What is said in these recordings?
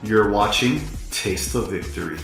You're watching Taste of Victory.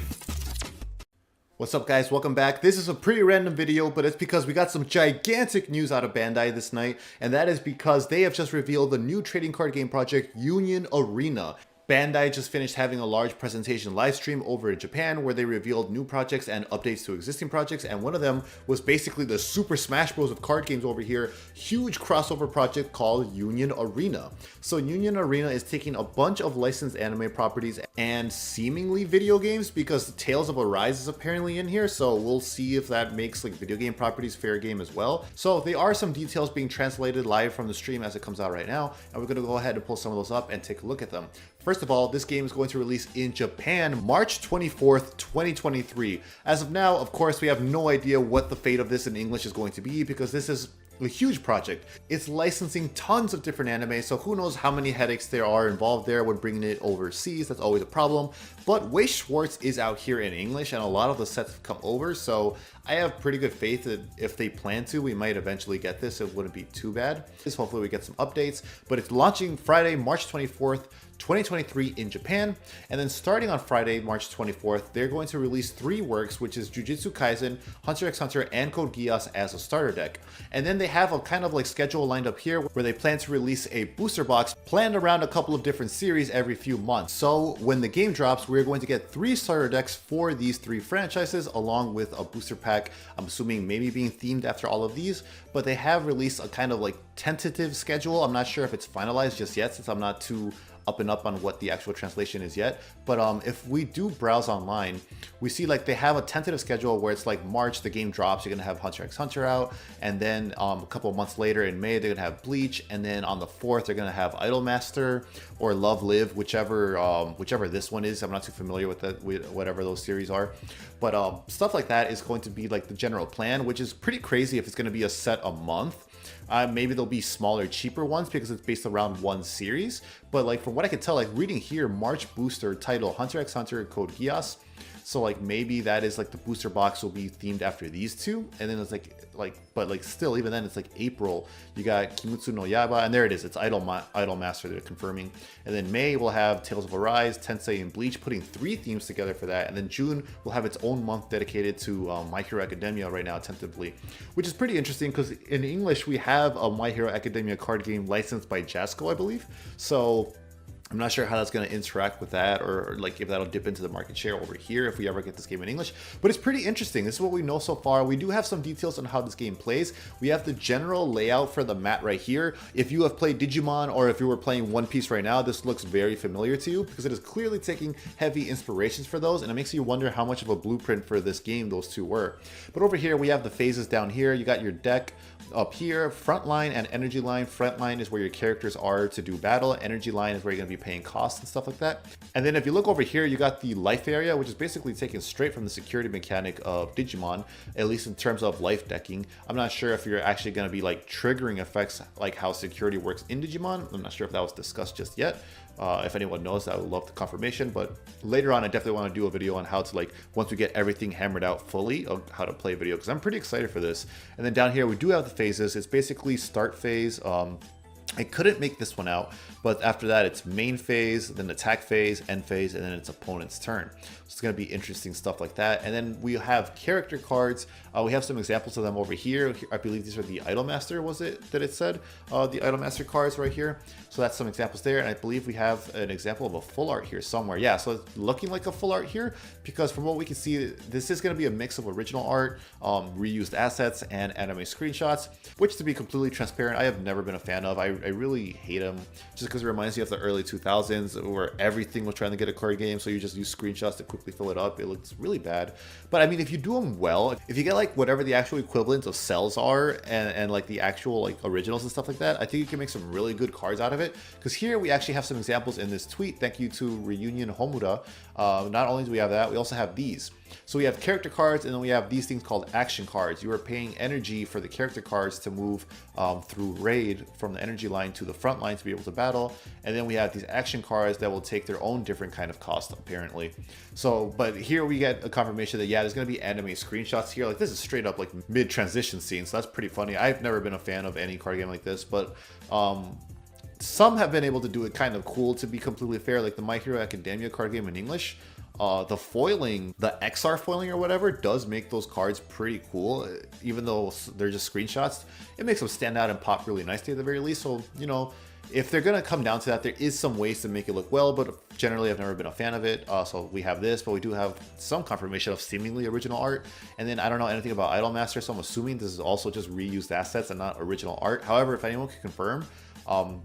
What's up guys, welcome back. This is a pretty random video, but it's because we got some gigantic news out of Bandai this night, and that is because they have just revealed the new trading card game project, Union Arena. Bandai just finished having a large presentation live stream over in Japan where they revealed new projects and updates to existing projects, and one of them was basically the Super Smash Bros. Of card games over here, huge crossover project called Union Arena. So Union Arena is taking a bunch of licensed anime properties and seemingly video games, because Tales of Arise is apparently in here, so we'll see if that makes like video game properties fair game as well. So there are some details being translated live from the stream as it comes out right now, and we're going to go ahead and pull some of those up and take a look at them. First of all, this game is going to release in Japan March 24th, 2023. As of now, of course, we have no idea what the fate of this in English is going to be, because this is a huge project. It's licensing tons of different anime, so who knows how many headaches there are involved there when bringing it overseas. That's always a problem. But Way Schwartz is out here in English, and a lot of the sets have come over, so I have pretty good faith that if they plan to, we might eventually get this. It wouldn't be too bad. Hopefully we get some updates, but it's launching Friday, March 24th, 2023 in Japan, and then starting on Friday, March 24th, they're going to release 3 works, which is Jujutsu Kaisen, Hunter x Hunter, and Code Geass as a starter deck. And then they have a kind of like schedule lined up here where they plan to release a booster box planned around a couple of different series every few months. So when the game drops, we're going to get 3 starter decks for these 3 franchises along with a booster pack, I'm assuming maybe being themed after all of these, but they have released a kind of like tentative schedule. I'm not sure if it's finalized just yet, since I'm not too up and up on what the actual translation is yet, but if we do browse online, we see like they have a tentative schedule where it's like March, the game drops, you're gonna have Hunter x Hunter out, and then a couple of months later in May they're gonna have Bleach, and then on the 4th they're gonna have Idolmaster or Love Live, whichever this one is. I'm not too familiar with that, with whatever those series are, but stuff like that is going to be like the general plan, which is pretty crazy if it's going to be a set a month. Maybe there'll be smaller, cheaper ones because it's based around one series. But like from what I could tell, like reading here, March booster title Hunter x Hunter Code Geass. So like maybe that is like the booster box will be themed after these 2, and then it's but like still, even then it's like April, you got Kimetsu no Yaiba, and there it is, it's Idolmaster they're confirming. And then May we'll have Tales of Arise, Tensei, and Bleach, putting 3 themes together for that. And then June will have its own month dedicated to My Hero Academia right now tentatively, which is pretty interesting because in English we have a My Hero Academia card game licensed by Jasco, I believe. So I'm not sure how that's going to interact with that, or like if that'll dip into the market share over here if we ever get this game in English. But it's pretty interesting. This is what we know so far. We do have some details on how this game plays. We have the general layout for the mat right here. If you have played Digimon, or if you were playing One Piece right now, this looks very familiar to you because it is clearly taking heavy inspirations for those, and it makes you wonder how much of a blueprint for this game those 2 were. But over here we have the phases down here. You got your deck up here, front line and energy line. Front line is where your characters are to do battle. Energy line is where you're going to be paying costs and stuff like that. And then if you look over here, you got the life area, which is basically taken straight from the security mechanic of Digimon, at least in terms of life decking. I'm not sure if you're actually going to be like triggering effects like how security works in Digimon. I'm not sure if that was discussed just yet. If anyone knows, I would love the confirmation, but later on I definitely want to do a video on how to, like, once we get everything hammered out fully, of how to play video, because I'm pretty excited for this. And then down here we do have the phases. It's basically start phase. I couldn't make this one out, but after that it's main phase, then attack phase, end phase, and then it's opponent's turn. So it's going to be interesting stuff like that. And then we have character cards. We have some examples of them over here. I believe these are the Idolmaster, was it that it said? The Idolmaster cards right here. So that's some examples there, and I believe we have an example of a full art here somewhere. Yeah, so it's looking like a full art here, because from what we can see, this is going to be a mix of original art, reused assets, and anime screenshots, which, to be completely transparent, I have never been a fan of. I really hate them, just because it reminds me of the early 2000s where everything was trying to get a card game, so you just use screenshots to quickly fill it up. It looks really bad. But I mean, if you do them well, if you get like whatever the actual equivalent of cells are, and like the actual like originals and stuff like that, I think you can make some really good cards out of it. Because here we actually have some examples in this tweet. Thank you to Reunion Homura. Not only do we have that, we also have these. So we have character cards, and then we have these things called action cards. You are paying energy for the character cards to move through raid from the energy line to the front line to be able to battle. And then we have these action cards that will take their own different kind of cost, apparently. So, but here we get a confirmation that, yeah, there's going to be anime screenshots here. Like, this is straight up like mid-transition scene, so that's pretty funny. I've never been a fan of any card game like this, but some have been able to do it kind of cool, to be completely fair, like the My Hero Academia card game in English. The foiling, the XR foiling or whatever, does make those cards pretty cool. Even though they're just screenshots, it makes them stand out and pop really nicely at the very least. So, you know, if they're gonna come down to that, there is some ways to make it look well, but generally I've never been a fan of it. So we have this, but we do have some confirmation of seemingly original art. And then I don't know anything about Idolmaster, so I'm assuming this is also just reused assets and not original art. However, if anyone can confirm,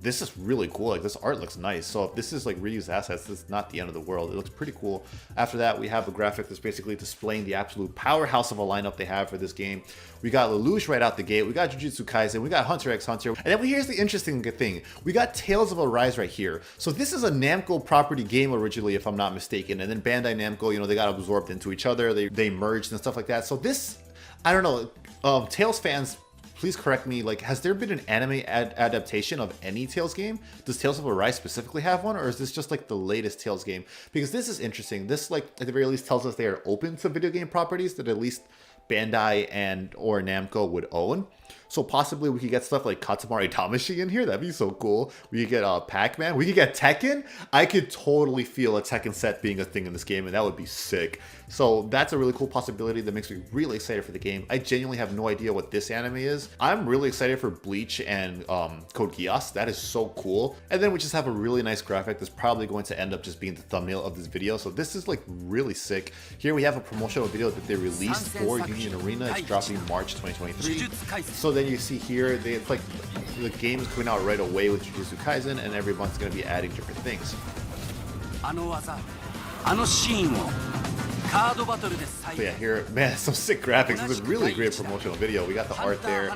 this is really cool. Like, this art looks nice. So if this is like reused assets, this is not the end of the world. It looks pretty cool. After that, we have a graphic that's basically displaying the absolute powerhouse of a lineup they have for this game. We got Lelouch right out the gate. We got Jujutsu Kaisen. We got Hunter x Hunter. And then here's the interesting thing. We got Tales of Arise right here. So this is a Namco property game originally, if I'm not mistaken. And then Bandai Namco, you know, they got absorbed into each other. They merged and stuff like that. So this, I don't know, Tales fans, please correct me, like, has there been an anime adaptation of any Tales game? Does Tales of Arise specifically have one, or is this just like the latest Tales game? Because this is interesting. This, like, at the very least tells us they are open to video game properties that at least Bandai and or Namco would own. So possibly we could get stuff like Katamari Damacy in here. That'd be so cool. We could get Pac-Man. We could get Tekken. I could totally feel a Tekken set being a thing in this game, and that would be sick. So that's a really cool possibility that makes me really excited for the game. I genuinely have no idea what this anime is. I'm really excited for Bleach and Code Geass. That is so cool. And then we just have a really nice graphic that's probably going to end up just being the thumbnail of this video. So this is like really sick. Here we have a promotional video that they released for Union Arena. It's dropping March 2023. So then you see here, it's like the game is coming out right away with Jujutsu Kaisen, and every month's going to be adding different things. But yeah, here, man, some sick graphics. This is a really great promotional video. We got the art there.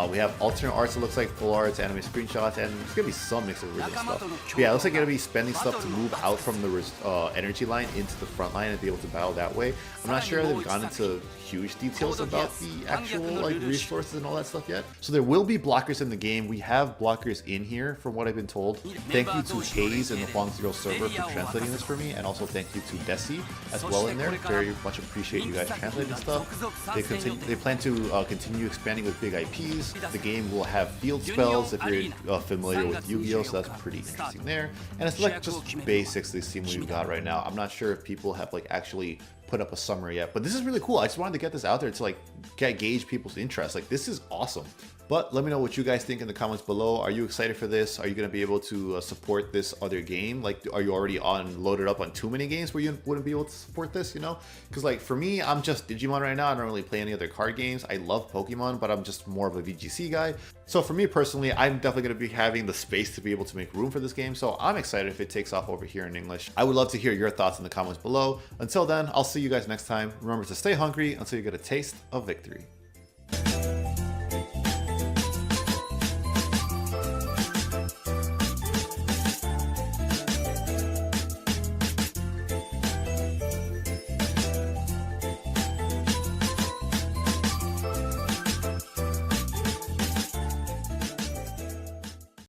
We have alternate arts, it looks like, full arts, anime screenshots, and there's gonna be some mix of original stuff. But yeah, it looks like you're gonna be spending stuff to move out from the energy line into the front line and be able to battle that way. I'm not sure they've gone into huge details about the actual like resources and all that stuff yet. So there will be blockers in the game. We have blockers in here from what I've been told. Thank you to Hayes and the Huang Zero server for translating this for me, and also thank you to Desi as well in there. Very much appreciate you guys translating stuff. They plan to continue expanding with big IPs. The game will have field spells if you're familiar with Yu-Gi-Oh, so that's pretty interesting there. And it's like just basics they seem we've got right now. I'm not sure if people have like actually put up a summary yet, but this is really cool. I just wanted to get this out there to like gauge people's interest. Like, this is awesome. But let me know what you guys think in the comments below. Are you excited for this? Are you going to be able to support this other game? Like, are you already loaded up on too many games where you wouldn't be able to support this, you know? Because like for me, I'm just Digimon right now. I don't really play any other card games. I love Pokemon, but I'm just more of a VGC guy. So for me personally, I'm definitely going to be having the space to be able to make room for this game. So I'm excited if it takes off over here in English. I would love to hear your thoughts in the comments below. Until then, I'll see you guys next time. Remember to stay hungry until you get a taste of victory.